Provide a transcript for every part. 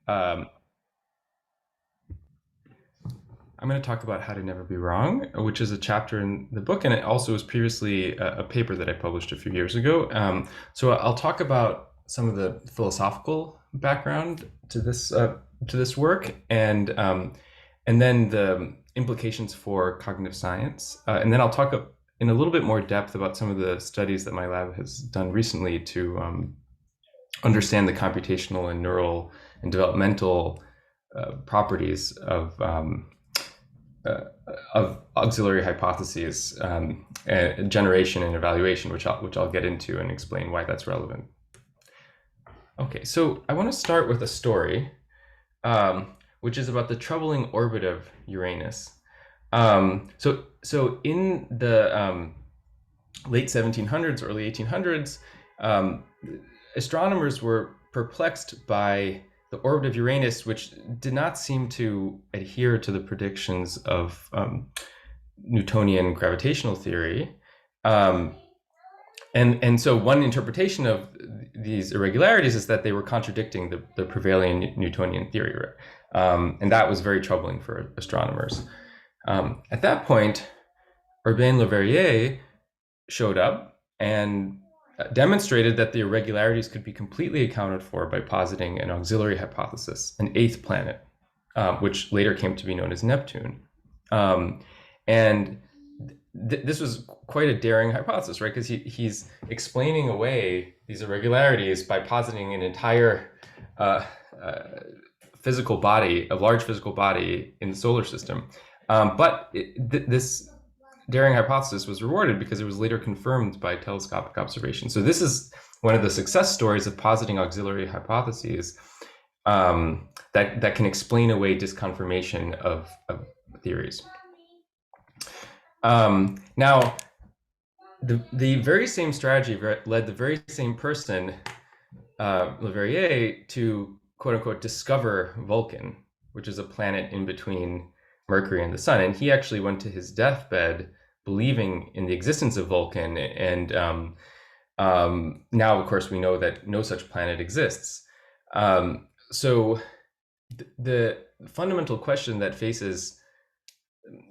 Um, I'm going to talk about How to Never Be Wrong, which is a chapter in the book, and it also was previously a paper that I published a few years ago. So I'll talk about some of the philosophical background to this work, and then the implications for cognitive science, and then I'll talk in a little bit more depth about some of the studies that my lab has done recently to understand the computational and neural and developmental properties of auxiliary hypotheses, generation and evaluation, which I'll get into and explain why that's relevant. Okay, so I want to start with a story, which is about the troubling orbit of Uranus. So in the late 1700s, early 1800s, astronomers were perplexed by the orbit of Uranus, which did not seem to adhere to the predictions of Newtonian gravitational theory. And so one interpretation of these irregularities is that they were contradicting the prevailing Newtonian theory. And that was very troubling for astronomers. At that point, Urbain Le Verrier showed up and demonstrated that the irregularities could be completely accounted for by positing an auxiliary hypothesis, an eighth planet, which later came to be known as Neptune. And this was quite a daring hypothesis, right? Because he's explaining away these irregularities by positing an entire physical body, a large physical body in the solar system. But this daring hypothesis was rewarded because it was later confirmed by telescopic observation. So this is one of the success stories of positing auxiliary hypotheses that can explain away disconfirmation of theories. Now, the very same strategy led the very same person, Le Verrier, to quote unquote discover Vulcan, which is a planet in between Mercury and the Sun. And he actually went to his deathbed believing in the existence of Vulcan. And now, of course, we know that no such planet exists. So the fundamental question that faces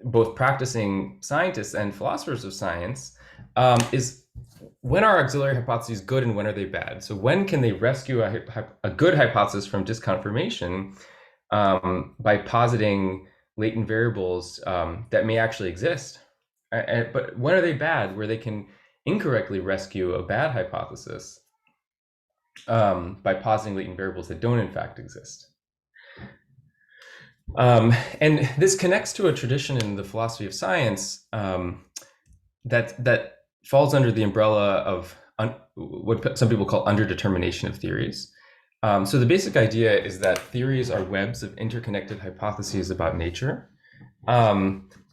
both practicing scientists and philosophers of science is, when are auxiliary hypotheses good and when are they bad? So when can they rescue a good hypothesis from disconfirmation by positing latent variables that may actually exist? But when are they bad, where they can incorrectly rescue a bad hypothesis by positing latent variables that don't in fact exist? And this connects to a tradition in the philosophy of science that falls under the umbrella of what some people call underdetermination of theories. So the basic idea is that theories are webs of interconnected hypotheses about nature.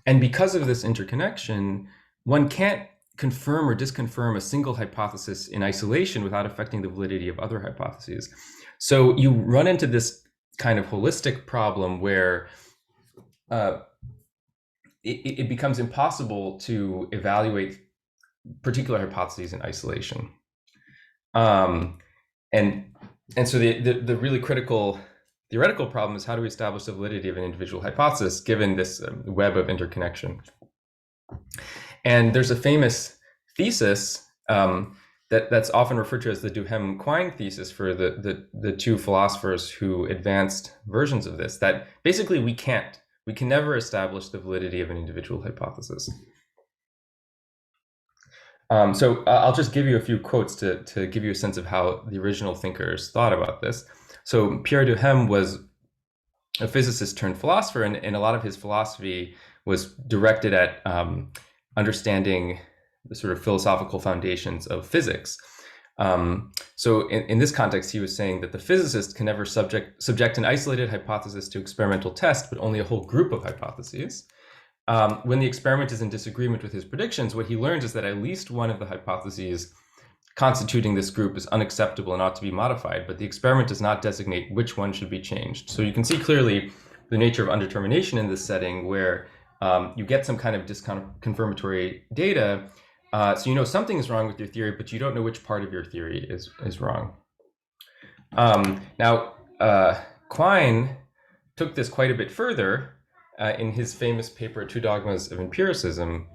And because of this interconnection, one can't confirm or disconfirm a single hypothesis in isolation without affecting the validity of other hypotheses. So you run into this kind of holistic problem where it becomes impossible to evaluate particular hypotheses in isolation. And so the really critical theoretical problem is, how do we establish the validity of an individual hypothesis given this web of interconnection? And there's a famous thesis that's often referred to as the Duhem-Quine thesis for the two philosophers who advanced versions of this, that basically we can never establish the validity of an individual hypothesis. So I'll just give you a few quotes to give you a sense of how the original thinkers thought about this. So Pierre Duhem was a physicist turned philosopher, and a lot of his philosophy was directed at understanding the sort of philosophical foundations of physics. So in this context, he was saying that the physicist can never subject an isolated hypothesis to experimental test, but only a whole group of hypotheses. When the experiment is in disagreement with his predictions, what he learns is that at least one of the hypotheses constituting this group is unacceptable and ought to be modified, but the experiment does not designate which one should be changed. So you can see clearly the nature of undetermination in this setting, where you get some kind of disconfirmatory data. So you know something is wrong with your theory, but you don't know which part of your theory is wrong. Now, Quine took this quite a bit further in his famous paper, Two Dogmas of Empiricism.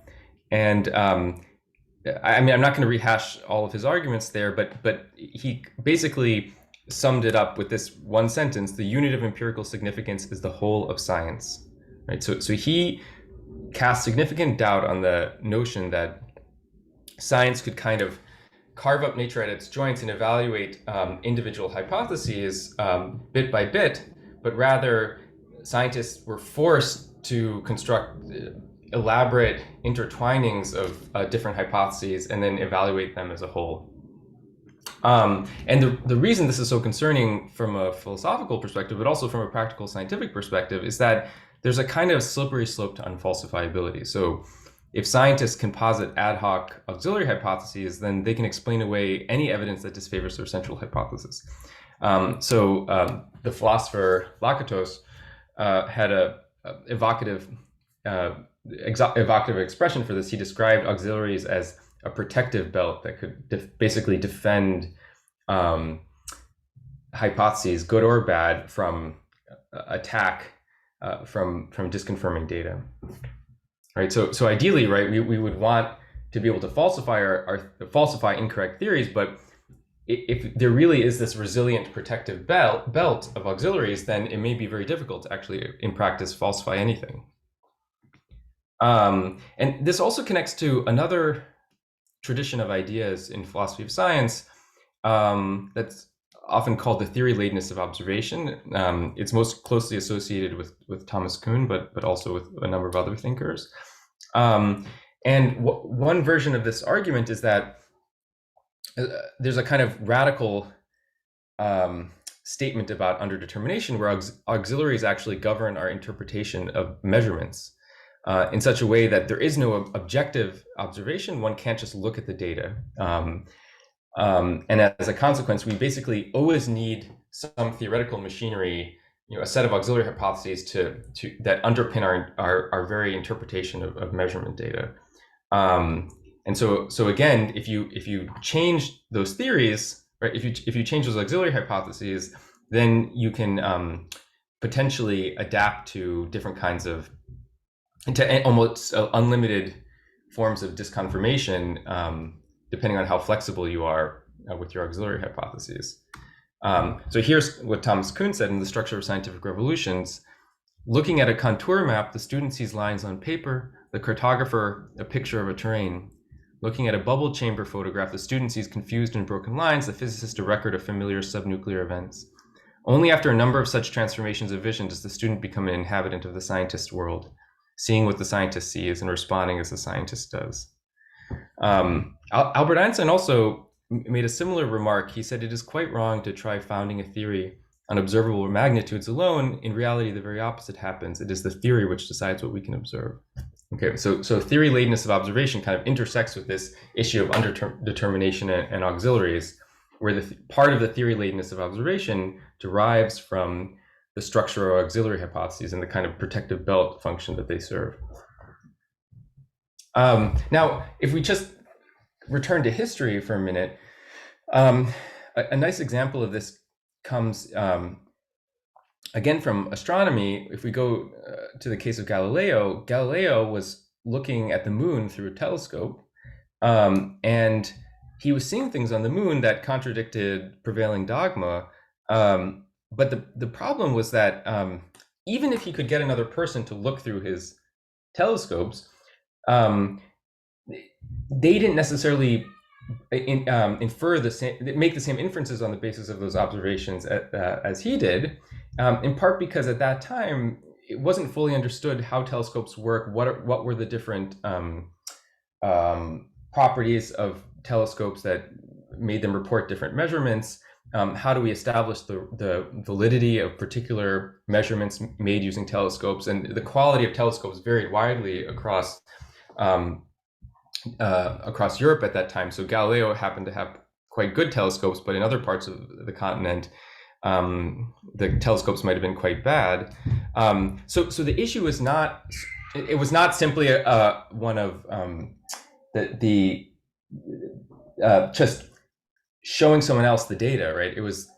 And I mean, I'm not going to rehash all of his arguments there, but he basically summed it up with this one sentence: the unit of empirical significance is the whole of science. Right? So he cast significant doubt on the notion that science could kind of carve up nature at its joints and evaluate individual hypotheses bit by bit, but rather scientists were forced to construct elaborate intertwinings of different hypotheses and then evaluate them as a whole. And the reason this is so concerning from a philosophical perspective, but also from a practical scientific perspective, is that there's a kind of slippery slope to unfalsifiability. So if scientists can posit ad hoc auxiliary hypotheses, then they can explain away any evidence that disfavors their central hypothesis. The philosopher Lakatos had a evocative expression for this. He described auxiliaries as a protective belt that could basically defend hypotheses, good or bad, from attack from disconfirming data. Right. So ideally, right, we would want to be able to falsify incorrect theories, but if there really is this resilient protective belt of auxiliaries, then it may be very difficult to actually, in practice, falsify anything. And this also connects to another tradition of ideas in philosophy of science that's often called the theory-ladenness of observation. It's most closely associated with Thomas Kuhn, but also with a number of other thinkers. One version of this argument is that there's a kind of radical statement about underdetermination where auxiliaries actually govern our interpretation of measurements in such a way that there is no objective observation. One can't just look at the data. And as a consequence, we basically always need some theoretical machinery, a set of auxiliary hypotheses that underpin our very interpretation of measurement data. And so again, if you change those theories, right? If you change those auxiliary hypotheses, then you can potentially adapt to different kinds of, to almost unlimited forms of disconfirmation, depending on how flexible you are with your auxiliary hypotheses. So here's what Thomas Kuhn said in The Structure of Scientific Revolutions: looking at a contour map, the student sees lines on paper, the cartographer a picture of a terrain. Looking at a bubble chamber photograph, the student sees confused and broken lines, the physicist a record of familiar subnuclear events. Only after a number of such transformations of vision does the student become an inhabitant of the scientist's world, seeing what the scientist sees and responding as the scientist does. Albert Einstein also made a similar remark. He said, "It is quite wrong to try founding a theory on observable magnitudes alone. In reality, the very opposite happens. It is the theory which decides what we can observe." Okay, so theory-ladenness of observation kind of intersects with this issue of underdetermination and auxiliaries, where the part of the theory-ladenness of observation derives from the structure of auxiliary hypotheses and the kind of protective belt function that they serve. Now, if we just return to history for a minute, a nice example of this comes again from astronomy. If we go to the case of Galileo, Galileo was looking at the moon through a telescope, and he was seeing things on the moon that contradicted prevailing dogma. But the problem was that even if he could get another person to look through his telescopes, they didn't necessarily infer make the same inferences on the basis of those observations as he did, in part because at that time it wasn't fully understood how telescopes work, what were the different properties of telescopes that made them report different measurements. How do we establish the validity of particular measurements made using telescopes? And the quality of telescopes varied widely across Europe at that time. So Galileo happened to have quite good telescopes, but in other parts of the continent, the telescopes might have been quite bad. So the issue is not, it was not simply one of just showing someone else the data, right? It was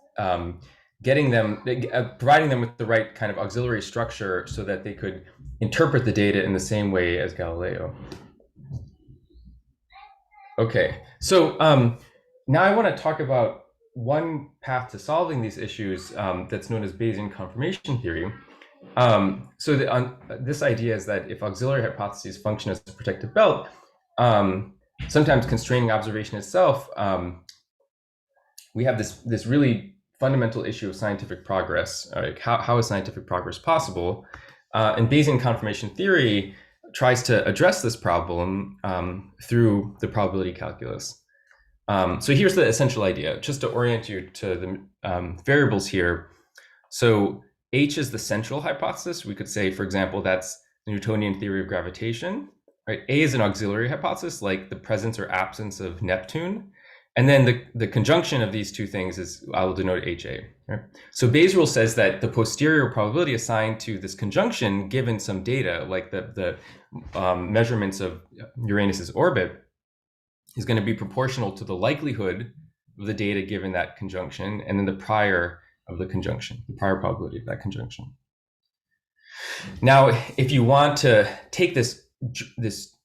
getting them, providing them with the right kind of auxiliary structure so that they could interpret the data in the same way as Galileo. Okay, so now I want to talk about one path to solving these issues that's known as Bayesian confirmation theory. This idea is that if auxiliary hypotheses function as a protective belt, sometimes constraining observation itself, we have this really fundamental issue of scientific progress. Like how is scientific progress possible? And Bayesian confirmation theory tries to address this problem through the probability calculus. So here's the essential idea, just to orient you to the variables here. So H is the central hypothesis. We could say, for example, that's the Newtonian theory of gravitation. Right? A is an auxiliary hypothesis, like the presence or absence of Neptune. And then the conjunction of these two things is, I will denote HA. Right? So Bayes' rule says that the posterior probability assigned to this conjunction, given some data, like the measurements of Uranus's orbit, is going to be proportional to the likelihood of the data given that conjunction, and then the prior of the conjunction, the prior probability of that conjunction. Now, if you want to take this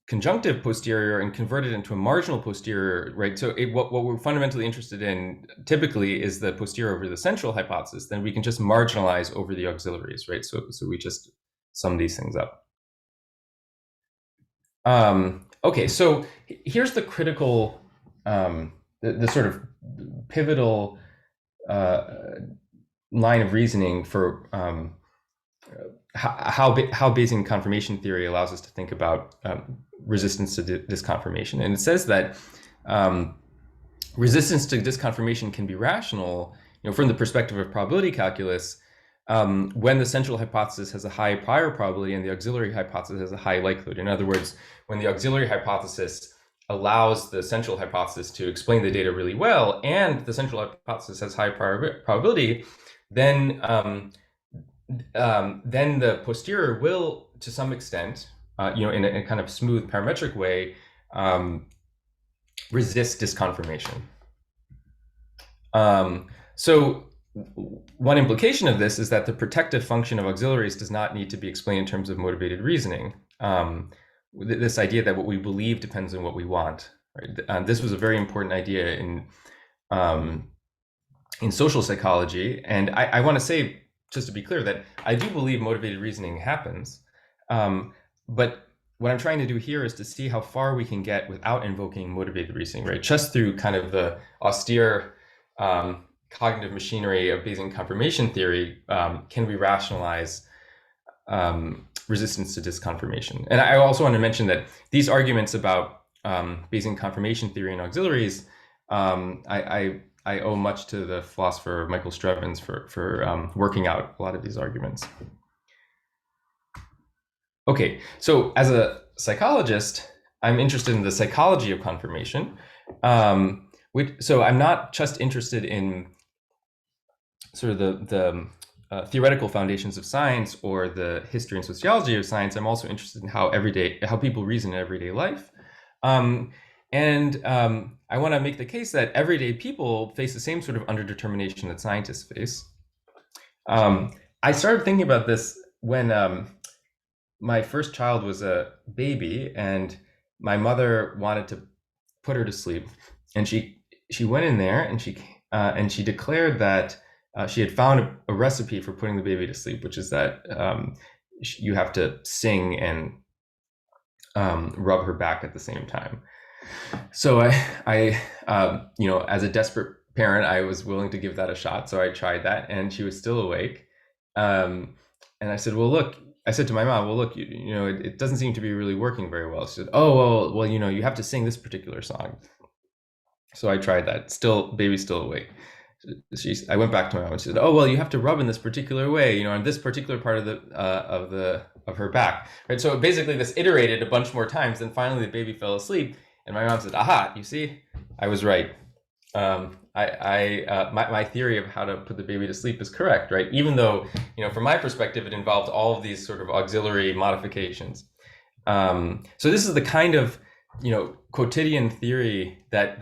conjunctive posterior and convert it into a marginal posterior, right? So what we're fundamentally interested in typically is the posterior over the central hypothesis. Then we can just marginalize over the auxiliaries, right? So we just sum these things up. Okay, so here's the critical, the sort of pivotal line of reasoning for how Bayesian confirmation theory allows us to think about resistance to disconfirmation. And it says that resistance to disconfirmation can be rational, from the perspective of probability calculus, when the central hypothesis has a high prior probability and the auxiliary hypothesis has a high likelihood. In other words, when the auxiliary hypothesis allows the central hypothesis to explain the data really well, and the central hypothesis has high probability, then the posterior will, to some extent, in a kind of smooth parametric way, resist disconfirmation. So one implication of this is that the protective function of auxiliaries does not need to be explained in terms of motivated reasoning. This idea that what we believe depends on what we want. Right? This was a very important idea in social psychology, and I want to say, just to be clear, that I do believe motivated reasoning happens, but what I'm trying to do here is to see how far we can get without invoking motivated reasoning, right? Just through kind of the austere cognitive machinery of Bayesian confirmation theory, can we rationalize resistance to disconfirmation? And I also want to mention that these arguments about Bayesian confirmation theory and auxiliaries, I owe much to the philosopher Michael Strevens for working out a lot of these arguments. Okay, so as a psychologist, I'm interested in the psychology of confirmation. So I'm not just interested in sort of the theoretical foundations of science or the history and sociology of science. I'm also interested in how people reason in everyday life. I want to make the case that everyday people face the same sort of underdetermination that scientists face. I started thinking about this when my first child was a baby, and my mother wanted to put her to sleep, and she went in there and she declared that she had found a recipe for putting the baby to sleep, which is that you have to sing and rub her back at the same time. So I as a desperate parent, I was willing to give that a shot. So I tried that, and she was still awake. And I said, I said to my mom, well, look, it doesn't seem to be really working very well. She said, oh, well, you have to sing this particular song. So I tried that. Baby's still awake. I went back to my mom and she said, oh, well, you have to rub in this particular way, on this particular part of her back. Right. So basically this iterated a bunch more times, and finally the baby fell asleep. And my mom said, aha, you see, I was right. My theory of how to put the baby to sleep is correct, right? Even though, from my perspective, it involved all of these sort of auxiliary modifications. So this is the kind of, quotidian theory that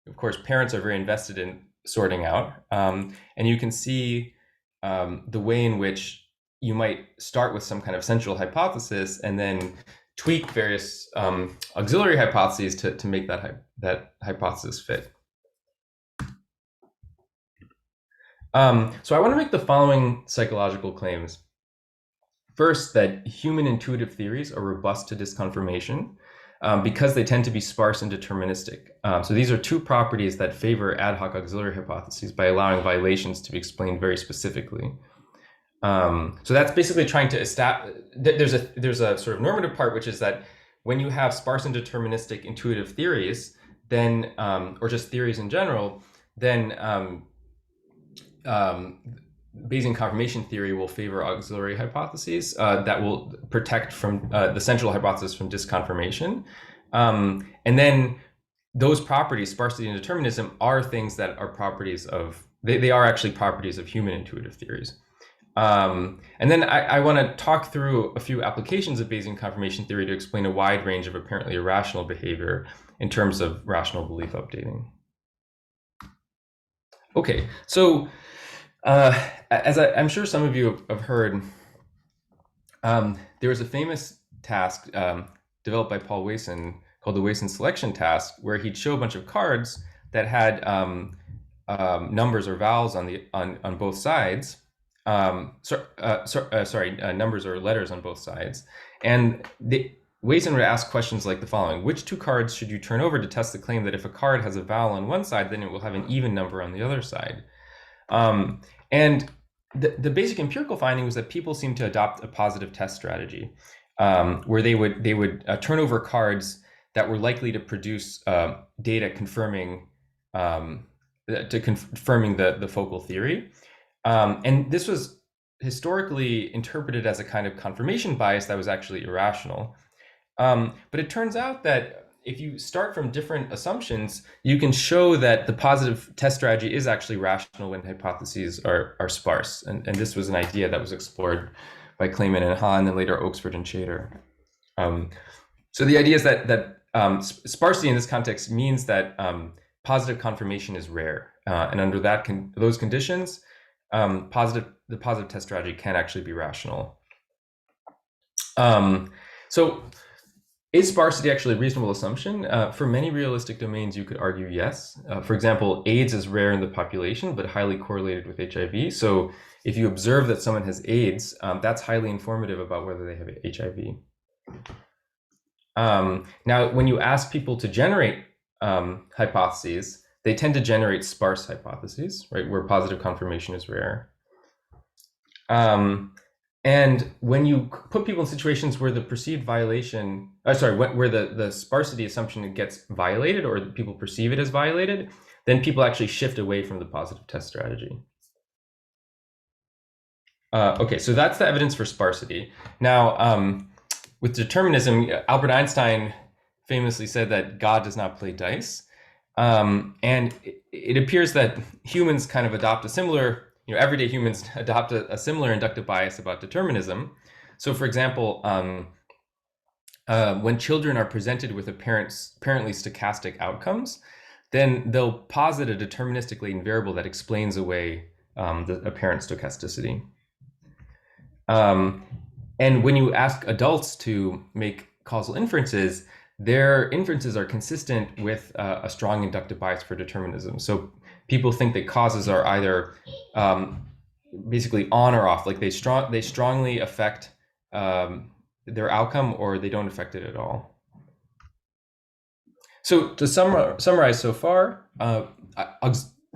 of course parents are very invested in sorting out. And you can see the way in which you might start with some kind of central hypothesis and then tweak various auxiliary hypotheses to make that hypothesis fit. So I want to make the following psychological claims. First, that human intuitive theories are robust to disconfirmation because they tend to be sparse and deterministic. So these are two properties that favor ad hoc auxiliary hypotheses by allowing violations to be explained very specifically. So that's basically trying to establish, there's a sort of normative part, which is that when you have sparse and deterministic intuitive theories, then, or just theories in general, then Bayesian confirmation theory will favor auxiliary hypotheses that will protect from the central hypothesis from disconfirmation. And then those properties, sparsity and determinism, are things that are properties of, they are actually properties of human intuitive theories. And then I want to talk through a few applications of Bayesian confirmation theory to explain a wide range of apparently irrational behavior in terms of rational belief updating. Okay, so as I'm sure some of you have heard, there was a famous task developed by Paul Wason called the Wason selection task, where he'd show a bunch of cards that had numbers or vowels on both sides. Numbers or letters on both sides, and Wason would ask questions like the following: which two cards should you turn over to test the claim that if a card has a vowel on one side, then it will have an even number on the other side? And the basic empirical finding was that people seem to adopt a positive test strategy, where they would turn over cards that were likely to produce data confirming the focal theory. And this was historically interpreted as a kind of confirmation bias that was actually irrational. But it turns out that if you start from different assumptions, you can show that the positive test strategy is actually rational when hypotheses are sparse. And this was an idea that was explored by Kleiman and Ha, and then later Oxford and Chater. So the idea is that sparsity in this context means that positive confirmation is rare. And under those conditions, the positive test strategy can actually be rational. So is sparsity actually a reasonable assumption? For many realistic domains, you could argue yes. For example, AIDS is rare in the population, but highly correlated with HIV. So if you observe that someone has AIDS, that's highly informative about whether they have HIV. Now, when you ask people to generate hypotheses, they tend to generate sparse hypotheses, right, where positive confirmation is rare. And when you put people in situations where the perceived violation, where the sparsity assumption gets violated or people perceive it as violated, then people actually shift away from the positive test strategy. Okay, so that's the evidence for sparsity. Now, with determinism, Albert Einstein famously said that God does not play dice. And it appears that humans kind of adopt a similar, everyday humans adopt a similar inductive bias about determinism. So for example, when children are presented with apparently stochastic outcomes, then they'll posit a deterministic latent variable that explains away the apparent stochasticity. And when you ask adults to make causal inferences, their inferences are consistent with a strong inductive bias for determinism. So people think that causes are either basically on or off, like they strongly affect their outcome, or they don't affect it at all. So to summarize so far,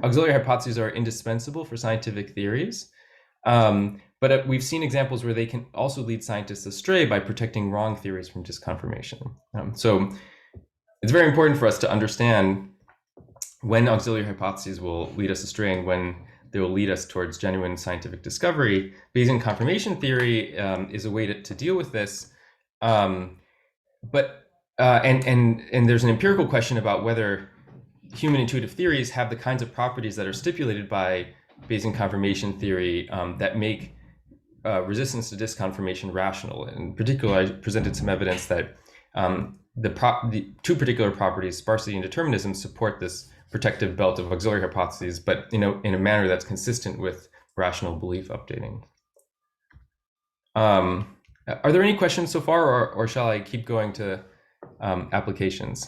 auxiliary hypotheses are indispensable for scientific theories. But we've seen examples where they can also lead scientists astray by protecting wrong theories from disconfirmation. So it's very important for us to understand when auxiliary hypotheses will lead us astray and when they will lead us towards genuine scientific discovery. Bayesian confirmation theory is a way to deal with this. And there's an empirical question about whether human intuitive theories have the kinds of properties that are stipulated by Bayesian confirmation theory that make resistance to disconfirmation rational. In particular, I presented some evidence that the two particular properties, sparsity and determinism, support this protective belt of auxiliary hypotheses, but in a manner that's consistent with rational belief updating. Are there any questions so far, or shall I keep going to applications?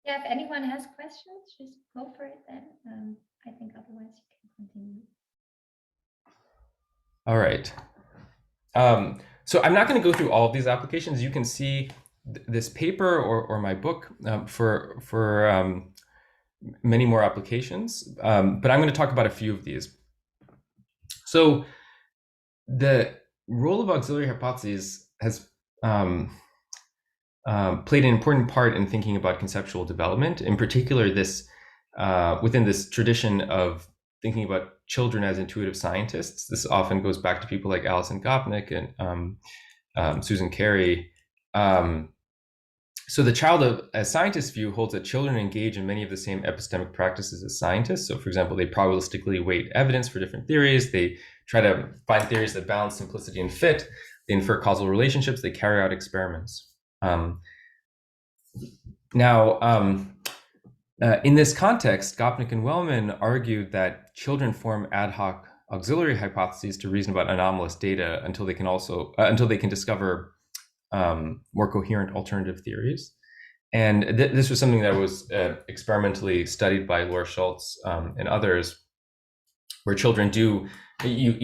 Yeah, if anyone has questions, just go for it then. I think otherwise you can continue. All right. So I'm not going to go through all of these applications. You can see this paper or my book for many more applications, but I'm going to talk about a few of these. So the role of auxiliary hypotheses has played an important part in thinking about conceptual development. In particular, this within this tradition of thinking about children as intuitive scientists. This often goes back to people like Alison Gopnik and Susan Carey. So the child as scientist view holds that children engage in many of the same epistemic practices as scientists. So for example, they probabilistically weight evidence for different theories. They try to find theories that balance simplicity and fit. They infer causal relationships. They carry out experiments. In this context, Gopnik and Wellman argued that children form ad hoc auxiliary hypotheses to reason about anomalous data until they can discover more coherent alternative theories. And this was something that was experimentally studied by Laura Schultz and others, where children you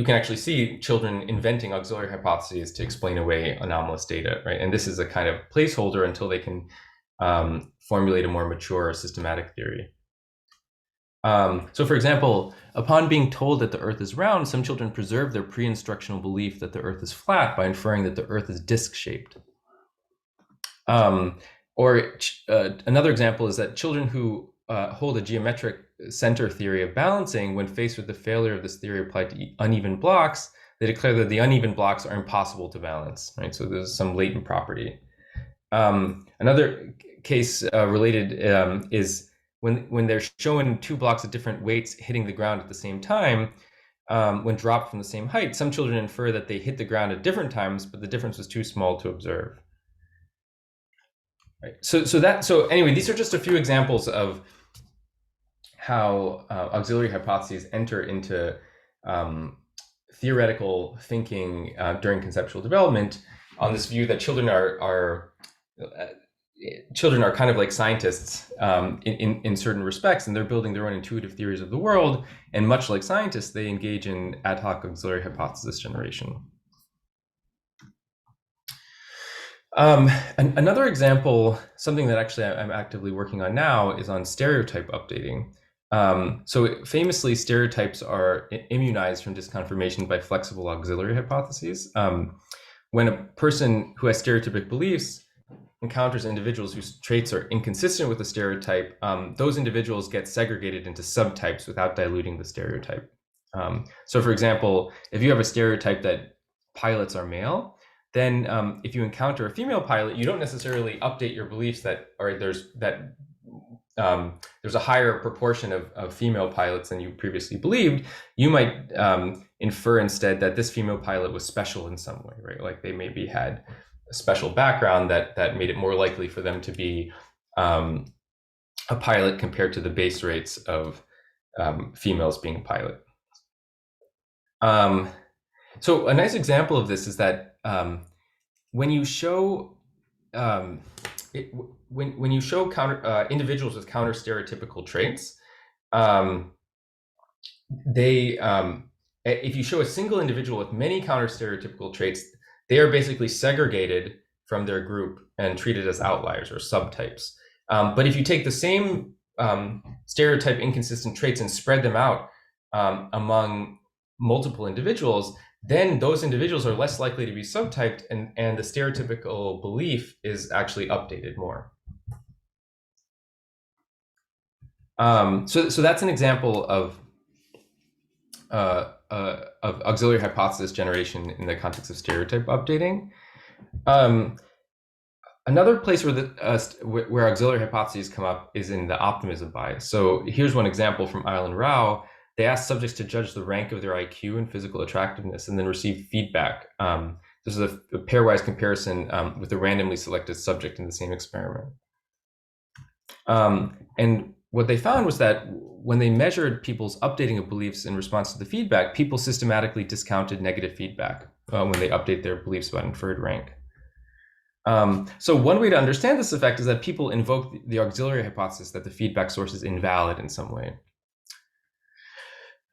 can actually see children inventing auxiliary hypotheses to explain away anomalous data, right? And this is a kind of placeholder until they can formulate a more mature systematic theory. So for example, upon being told that the Earth is round, some children preserve their pre-instructional belief that the Earth is flat by inferring that the Earth is disc-shaped. Another example is that children who hold a geometric center theory of balancing, when faced with the failure of this theory applied to uneven blocks, they declare that the uneven blocks are impossible to balance, right? So there's some latent property. Another case related is when they're shown two blocks of different weights hitting the ground at the same time, when dropped from the same height, some children infer that they hit the ground at different times, but the difference was too small to observe. Right. So anyway, these are just a few examples of how auxiliary hypotheses enter into theoretical thinking during conceptual development, on this view that children are kind of like scientists in certain respects, and they're building their own intuitive theories of the world. And much like scientists, they engage in ad hoc auxiliary hypothesis generation. Another example, something that actually I'm actively working on now, is on stereotype updating. So famously, stereotypes are immunized from disconfirmation by flexible auxiliary hypotheses. When a person who has stereotypic beliefs encounters individuals whose traits are inconsistent with the stereotype, those individuals get segregated into subtypes without diluting the stereotype. So for example, if you have a stereotype that pilots are male, then if you encounter a female pilot, you don't necessarily update your beliefs that there's a higher proportion of female pilots than you previously believed. You might infer instead that this female pilot was special in some way, right? Like they maybe had a special background that made it more likely for them to be a pilot compared to the base rates of females being a pilot. So a nice example of this is that when you show when you show individuals with counter stereotypical traits, if you show a single individual with many counter stereotypical traits, they are basically segregated from their group and treated as outliers or subtypes. But if you take the same stereotype inconsistent traits and spread them out among multiple individuals, then those individuals are less likely to be subtyped, and the stereotypical belief is actually updated more. So that's an example of auxiliary hypothesis generation in the context of stereotype updating. Another place where auxiliary hypotheses come up is in the optimism bias. So here's one example from Isle and Rao. They asked subjects to judge the rank of their IQ and physical attractiveness and then receive feedback. This is a pairwise comparison with a randomly selected subject in the same experiment. And what they found was that when they measured people's updating of beliefs in response to the feedback, people systematically discounted negative feedback when they update their beliefs about inferred rank. So one way to understand this effect is that people invoke the auxiliary hypothesis that the feedback source is invalid in some way.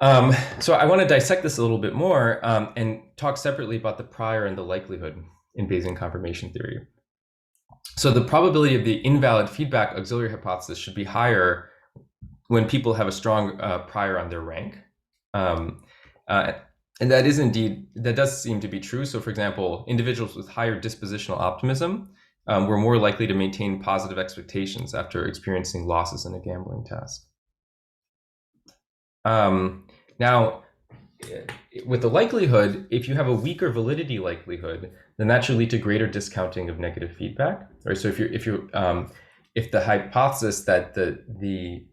So I want to dissect this a little bit more and talk separately about the prior and the likelihood in Bayesian confirmation theory. So the probability of the invalid feedback auxiliary hypothesis should be higher when people have a strong prior on their rank. And that does seem to be true. So for example, individuals with higher dispositional optimism were more likely to maintain positive expectations after experiencing losses in a gambling task. Now, with the likelihood, if you have a weaker validity likelihood, then that should lead to greater discounting of negative feedback. Right. So if the hypothesis that the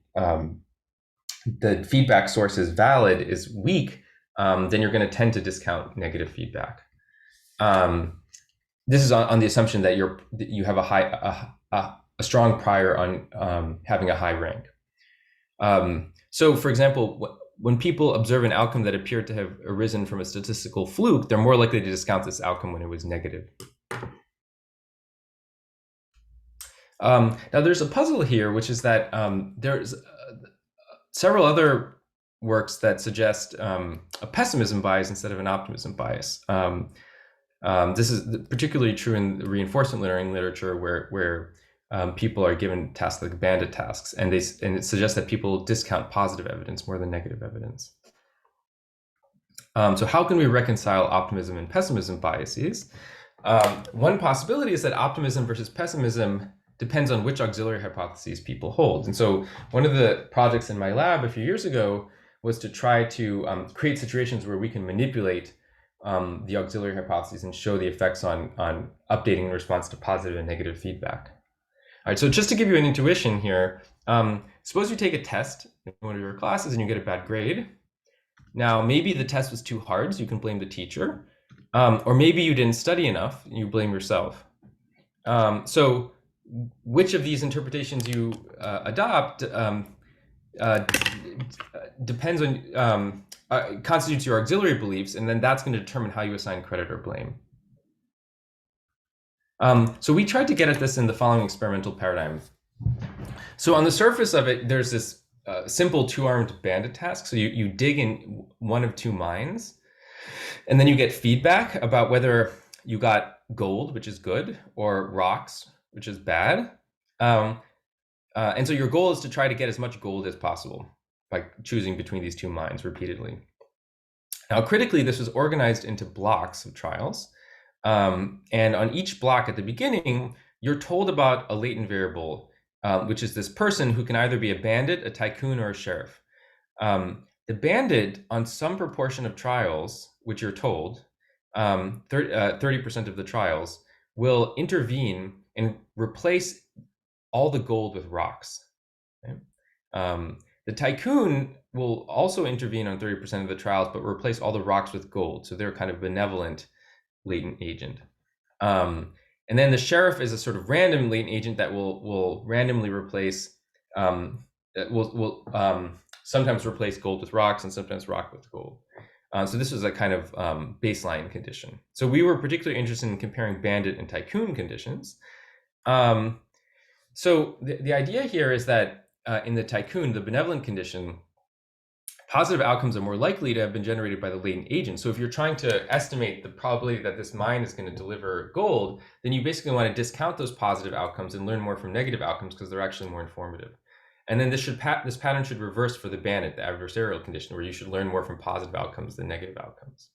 feedback source is valid is weak, then you're going to tend to discount negative feedback. This is on the assumption that you have a strong prior on having a high rank. So, for example, when people observe an outcome that appeared to have arisen from a statistical fluke, they're more likely to discount this outcome when it was negative. Now, there's a puzzle here, which is that there's several other works that suggest a pessimism bias instead of an optimism bias. This is particularly true in the reinforcement learning literature, where people are given tasks like bandit tasks, and it suggests that people discount positive evidence more than negative evidence. So how can we reconcile optimism and pessimism biases? One possibility is that optimism versus pessimism depends on which auxiliary hypotheses people hold. And so one of the projects in my lab a few years ago was to try to create situations where we can manipulate the auxiliary hypotheses and show the effects on updating in response to positive and negative feedback. All right, so just to give you an intuition here, suppose you take a test in one of your classes and you get a bad grade. Now, maybe the test was too hard, so you can blame the teacher. Or maybe you didn't study enough, and you blame yourself. So which of these interpretations you adopt depends on, constitutes your auxiliary beliefs, and then that's going to determine how you assign credit or blame. So we tried to get at this in the following experimental paradigm. So on the surface of it, there's this simple two-armed bandit task. So you dig in one of two mines, and then you get feedback about whether you got gold, which is good, or rocks, which is bad. And so your goal is to try to get as much gold as possible by choosing between these two mines repeatedly. Now, critically, this was organized into blocks of trials. And on each block at the beginning, you're told about a latent variable, which is this person who can either be a bandit, a tycoon, or a sheriff. The bandit, on some proportion of trials, which you're told, 30% of the trials, will intervene and replace all the gold with rocks. Okay? The tycoon will also intervene on 30% of the trials, but replace all the rocks with gold. So they're kind of benevolent latent agent. And then the sheriff is a sort of random latent agent that will randomly replace, sometimes replace gold with rocks and sometimes rock with gold. So this was a kind of baseline condition. So we were particularly interested in comparing bandit and tycoon conditions. So the idea here is that in the tycoon, the benevolent condition, positive outcomes are more likely to have been generated by the latent agent. So if you're trying to estimate the probability that this mine is going to deliver gold, then you basically want to discount those positive outcomes and learn more from negative outcomes because they're actually more informative. And then this pattern should reverse for the bandit, the adversarial condition, where you should learn more from positive outcomes than negative outcomes.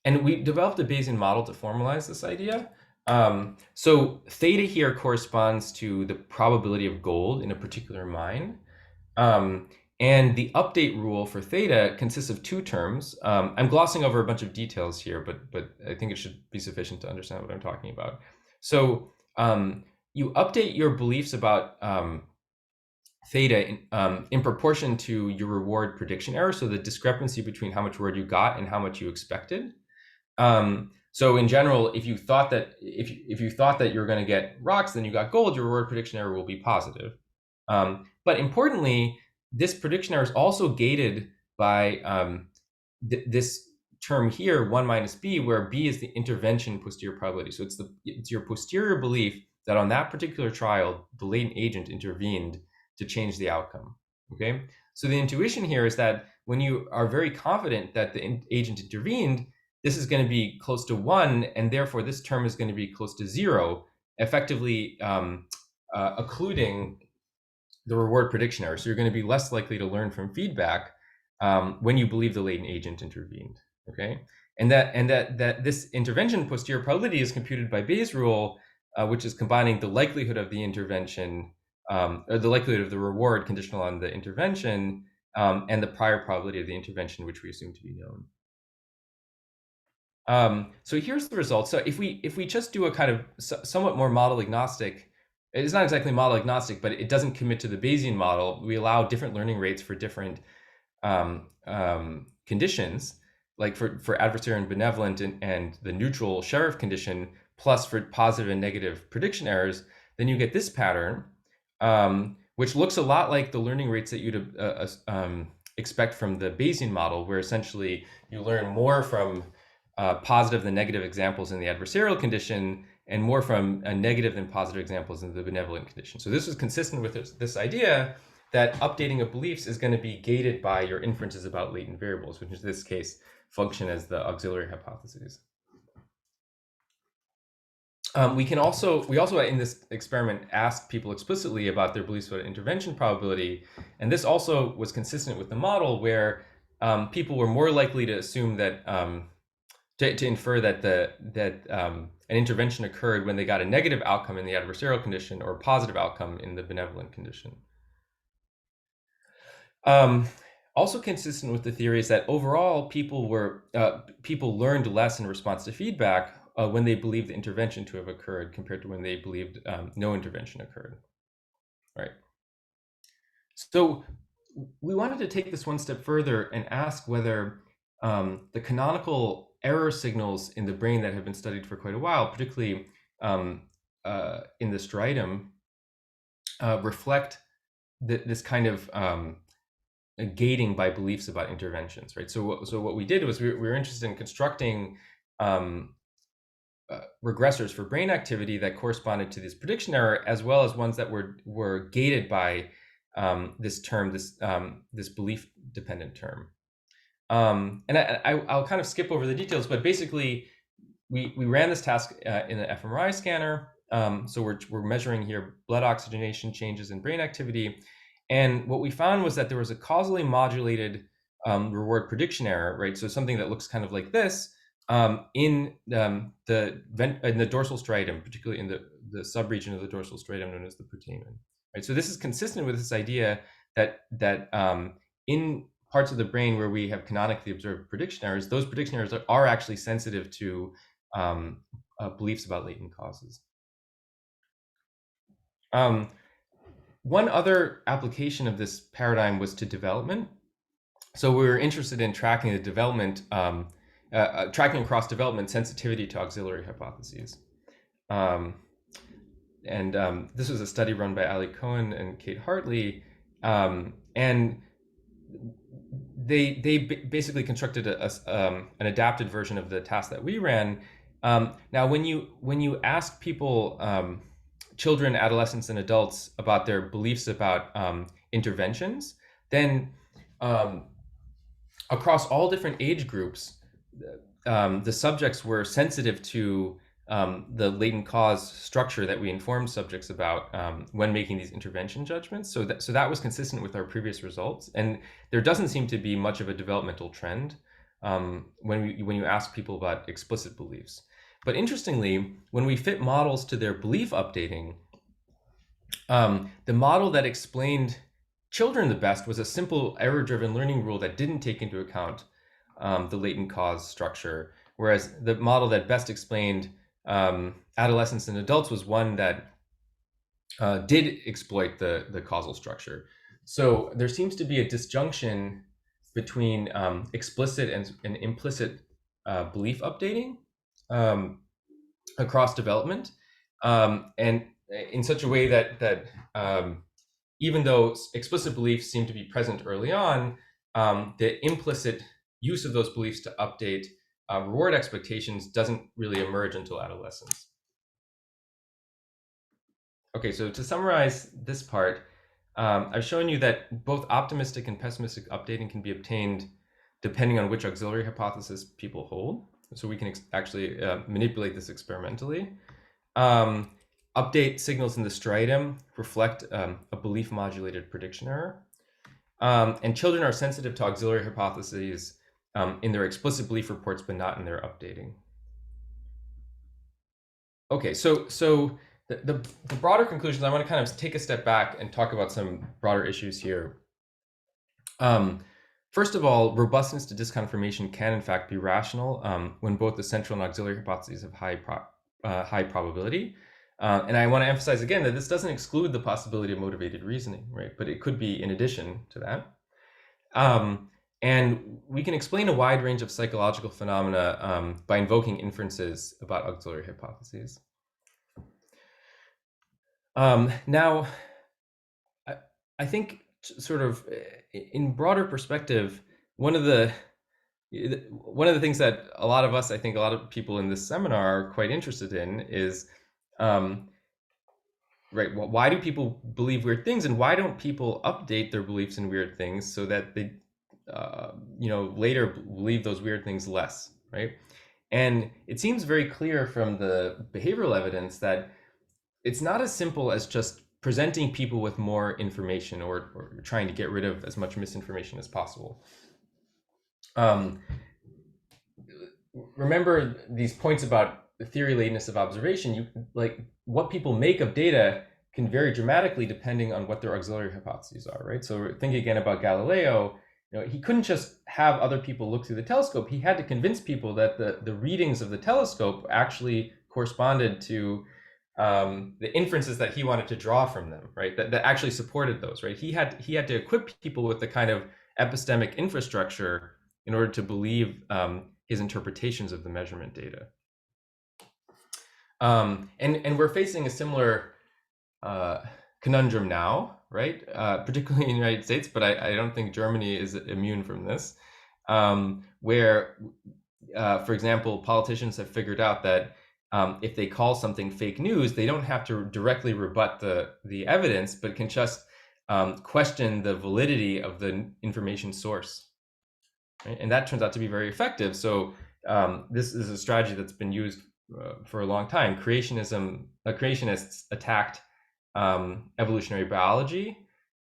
And we developed a Bayesian model to formalize this idea. So theta here corresponds to the probability of gold in a particular mine. And the update rule for theta consists of two terms. I'm glossing over a bunch of details here, but I think it should be sufficient to understand what I'm talking about. So you update your beliefs about theta in proportion to your reward prediction error, so the discrepancy between how much reward you got and how much you expected. So in general, if you thought that if you thought that you're going to get rocks, then you got gold, your reward prediction error will be positive. But importantly, this prediction error is also gated by this term here, 1 minus b, where b is the intervention posterior probability. So it's your posterior belief that on that particular trial, the latent agent intervened to change the outcome. Okay, so the intuition here is that when you are very confident that the agent intervened, this is going to be close to 1, and therefore this term is going to be close to 0, effectively occluding the reward prediction error. So you're going to be less likely to learn from feedback when you believe the latent agent intervened. Okay, and that this intervention posterior probability is computed by Bayes' rule, which is combining the likelihood of the intervention or the likelihood of the reward conditional on the intervention and the prior probability of the intervention, which we assume to be known. So here's the result. So if we just do a kind of somewhat more model agnostic, it's not exactly model agnostic, but it doesn't commit to the Bayesian model. We allow different learning rates for different conditions, like for adversarial and benevolent and the neutral Sheriff condition, plus for positive and negative prediction errors. Then you get this pattern, which looks a lot like the learning rates that you'd expect from the Bayesian model, where essentially you learn more from positive than negative examples in the adversarial condition and more from negative than positive examples in the benevolent condition. So this is consistent with this idea that updating of beliefs is going to be gated by your inferences about latent variables, which in this case function as the auxiliary hypotheses. We also in this experiment asked people explicitly about their beliefs about intervention probability, and this also was consistent with the model where people were more likely to assume that to infer that an intervention occurred when they got a negative outcome in the adversarial condition or a positive outcome in the benevolent condition. Also consistent with the theory is that overall people learned less in response to feedback when they believed the intervention to have occurred compared to when they believed no intervention occurred. Right. So we wanted to take this one step further and ask whether the canonical error signals in the brain that have been studied for quite a while, particularly in the striatum, reflect this kind of gating by beliefs about interventions, right? So what we did was we were interested in constructing regressors for brain activity that corresponded to this prediction error, as well as ones that were gated by this term, this belief dependent term. And I'll kind of skip over the details, but basically we ran this task in an fMRI scanner. So we're measuring here blood oxygenation changes in brain activity. And what we found was that there was a causally modulated reward prediction error, right? So something that looks kind of like this in the dorsal striatum, particularly in the subregion of the dorsal striatum known as the putamen. Right. So this is consistent with this idea that in parts of the brain where we have canonically observed prediction errors, those prediction errors are actually sensitive to beliefs about latent causes. One other application of this paradigm was to development. So we were interested in tracking the development, tracking across development sensitivity to auxiliary hypotheses. This was a study run by Ali Cohen and Kate Hartley, and they basically constructed an adapted version of the task that we ran. Now, when you ask people, children, adolescents, and adults about their beliefs about interventions, then across all different age groups, the subjects were sensitive to the latent cause structure that we informed subjects about when making these intervention judgments. So that was consistent with our previous results, and there doesn't seem to be much of a developmental trend when you ask people about explicit beliefs. But interestingly, when we fit models to their belief updating, the model that explained children the best was a simple error-driven learning rule that didn't take into account the latent cause structure, whereas the model that best explained adolescents and adults was one that did exploit the causal structure. So there seems to be a disjunction between explicit and implicit belief updating across development, and in such a way that even though explicit beliefs seem to be present early on, the implicit use of those beliefs to update reward expectations doesn't really emerge until adolescence. Okay, so to summarize this part, I've shown you that both optimistic and pessimistic updating can be obtained depending on which auxiliary hypothesis people hold. So we can actually manipulate this experimentally. Update signals in the striatum reflect a belief modulated prediction error. And children are sensitive to auxiliary hypotheses in their explicit belief reports, but not in their updating. Okay, so the broader conclusions, I want to kind of take a step back and talk about some broader issues here. First of all, robustness to disconfirmation can in fact be rational when both the central and auxiliary hypotheses have high probability. And I want to emphasize again that this doesn't exclude the possibility of motivated reasoning, right? But it could be in addition to that. And we can explain a wide range of psychological phenomena by invoking inferences about auxiliary hypotheses. Now, I think sort of in broader perspective, one of the things that a lot of us, I think a lot of people in this seminar are quite interested in is, right, why do people believe weird things, and why don't people update their beliefs in weird things so that they, later believe those weird things less, right? And it seems very clear from the behavioral evidence that it's not as simple as just presenting people with more information or trying to get rid of as much misinformation as possible. Remember these points about the theory-ladenness of observation. What people make of data can vary dramatically depending on what their auxiliary hypotheses are, right? So think again about Galileo. He couldn't just have other people look through the telescope. He had to convince people that the readings of the telescope actually corresponded to the inferences that he wanted to draw from them, right? That actually supported those, right? He had to equip people with the kind of epistemic infrastructure in order to believe his interpretations of the measurement data. And we're facing a similar conundrum now, right? Particularly in the United States, but I don't think Germany is immune from this, where, for example, politicians have figured out that if they call something fake news, they don't have to directly rebut the evidence, but can just question the validity of the information source. Right? And that turns out to be very effective. So this is a strategy that's been used for a long time. Creationists attacked evolutionary biology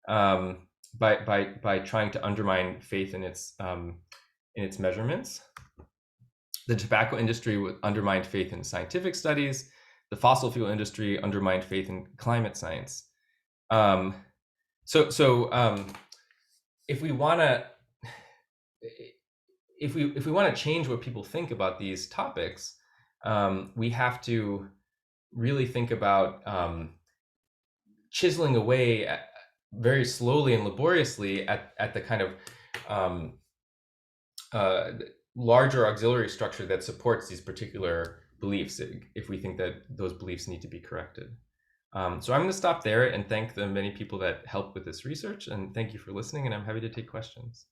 by trying to undermine faith in its measurements. The tobacco industry undermined faith in scientific studies. The fossil fuel industry undermined faith in climate science. So if we want to change what people think about these topics, we have to really think about chiseling away very slowly and laboriously at the kind of larger auxiliary structure that supports these particular beliefs, if we think that those beliefs need to be corrected. So I'm going to stop there and thank the many people that helped with this research, and thank you for listening, and I'm happy to take questions.